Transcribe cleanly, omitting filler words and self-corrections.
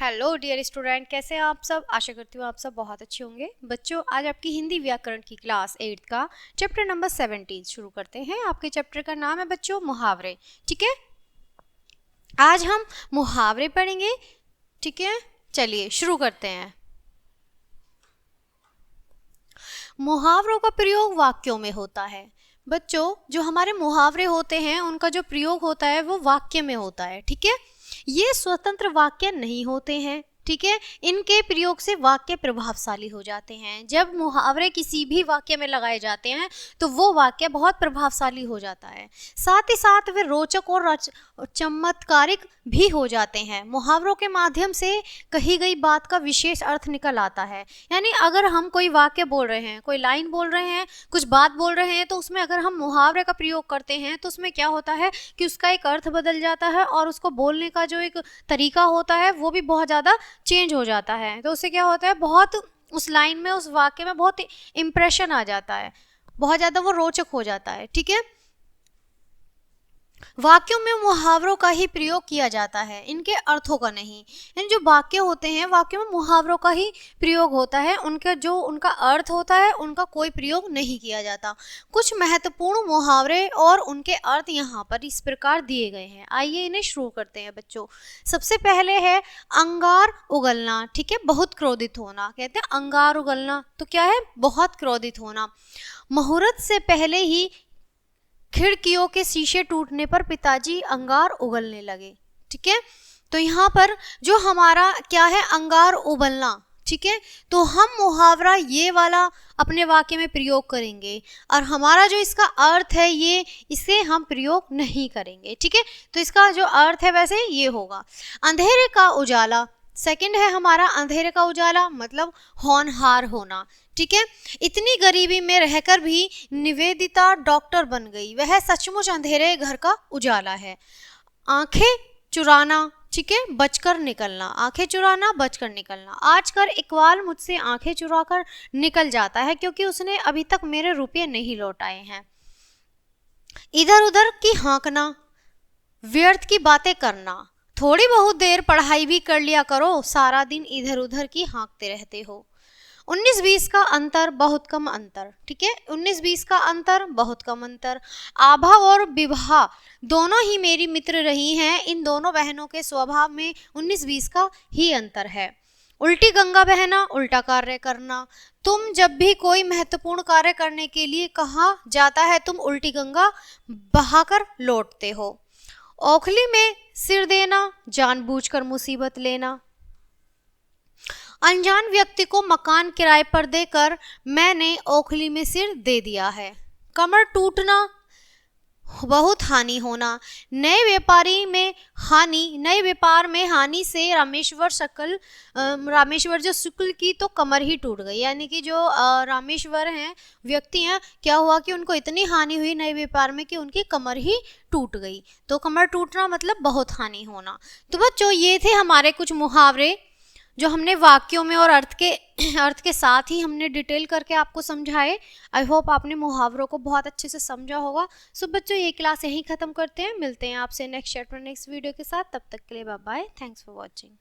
Hello dear student, कैसे हैं आप सब। आशा करती हूँ आप सब बहुत अच्छे होंगे। बच्चों, आज आपकी हिंदी व्याकरण की क्लास 8 का चैप्टर नंबर 17 शुरू करते हैं। आपके चैप्टर का नाम है बच्चों मुहावरे। ठीक है, आज हम मुहावरे पढ़ेंगे। ठीक है, चलिए शुरू करते हैं। मुहावरों का प्रयोग वाक्यों में होता है। बच्चों, जो हमारे मुहावरे होते हैं उनका जो प्रयोग होता है वो वाक्य में होता है। ठीक है, ये स्वतंत्र वाक्य नहीं होते हैं। ठीक है, इनके प्रयोग से वाक्य प्रभावशाली हो जाते हैं। जब मुहावरे किसी भी वाक्य में लगाए जाते हैं तो वो वाक्य बहुत प्रभावशाली हो जाता है। साथ ही साथ वे रोचक और चमत्कारिक भी हो जाते हैं। मुहावरों के माध्यम से कही गई बात का विशेष अर्थ निकल आता है। यानी अगर हम कोई वाक्य बोल रहे हैं, कोई लाइन बोल रहे हैं, कुछ बात बोल रहे हैं, तो उसमें अगर हम मुहावरे का प्रयोग करते हैं तो उसमें क्या होता है कि उसका एक अर्थ बदल जाता है और उसको बोलने का जो एक तरीका होता है वो भी बहुत ज़्यादा चेंज हो जाता है। तो उससे क्या होता है, बहुत उस लाइन में, उस वाक्य में बहुत इम्प्रेशन आ जाता है, बहुत ज़्यादा वो रोचक हो जाता है। ठीक है, वाक्यों में मुहावरों का ही प्रयोग किया जाता है, इनके अर्थों का नहीं। यानी जो वाक्य होते हैं वाक्यों में मुहावरों का ही प्रयोग होता है, उनका जो उनका अर्थ होता है उनका कोई प्रयोग नहीं किया जाता। कुछ महत्वपूर्ण मुहावरे और उनके अर्थ यहाँ पर इस प्रकार दिए गए हैं। आइए इन्हें शुरू करते हैं बच्चों। सबसे पहले है अंगार उगलना। ठीक है, बहुत क्रोधित होना, कहते हैं अंगार उगलना तो क्या है, बहुत क्रोधित होना। मुहूर्त से पहले ही खिड़कियों के शीशे टूटने पर पिताजी अंगार उगलने लगे। ठीक है, तो यहाँ पर जो हमारा क्या है, अंगार उबलना। ठीक है, तो हम मुहावरा ये वाला अपने वाक्य में प्रयोग करेंगे और हमारा जो इसका अर्थ है ये, इसे हम प्रयोग नहीं करेंगे। ठीक है, तो इसका जो अर्थ है वैसे ये होगा अंधेरे का उजाला। सेकंड है हमारा अंधेरे का उजाला मतलब होनहार होना। ठीक है, इतनी गरीबी में रहकर भी निवेदिता डॉक्टर बन गई, वह सचमुच अंधेरे घर का उजाला है। आंखें चुराना। ठीक है, बचकर निकलना, आंखें चुराना, बचकर निकलना। आजकल इकबाल मुझसे आंखें चुराकर निकल जाता है क्योंकि उसने अभी तक मेरे रुपये नहीं लौटाए हैं। इधर उधर की हाँकना, व्यर्थ की बातें करना। थोड़ी बहुत देर पढ़ाई भी कर लिया करो, सारा दिन इधर उधर की हाँकते रहते हो। 19-20 का अंतर, बहुत कम अंतर। ठीक है, 19-20 का अंतर, बहुत कम अंतर। आभा और विभा दोनों ही मेरी मित्र रही हैं, इन दोनों बहनों के स्वभाव में 19-20 का ही अंतर है। उल्टी गंगा बहना, उल्टा कार्य करना। तुम जब भी कोई महत्वपूर्ण कार्य करने के लिए कहा जाता है तुम उल्टी गंगा बहाकर लौटते हो। ओखली में सिर देना, जानबूझकर मुसीबत लेना। अनजान व्यक्ति को मकान किराए पर देकर मैंने ओखली में सिर दे दिया है। कमर टूटना, बहुत हानि होना। नए व्यापार में हानि से रामेश्वर जो शुक्ल की तो कमर ही टूट गई। यानी कि जो रामेश्वर हैं, व्यक्ति हैं, क्या हुआ कि उनको इतनी हानि हुई नए व्यापार में कि उनकी कमर ही टूट गई। तो कमर टूटना मतलब बहुत हानि होना। तो बच्चों, ये थे हमारे कुछ मुहावरे जो हमने वाक्यों में और अर्थ के साथ ही हमने डिटेल करके आपको समझाए। आई होप आपने मुहावरों को बहुत अच्छे से समझा होगा। सो बच्चों, ये क्लास यहीं ख़त्म करते हैं। मिलते हैं आपसे नेक्स्ट चैप्टर नेक्स्ट वीडियो के साथ। तब तक के लिए bye bye. Thanks for watching.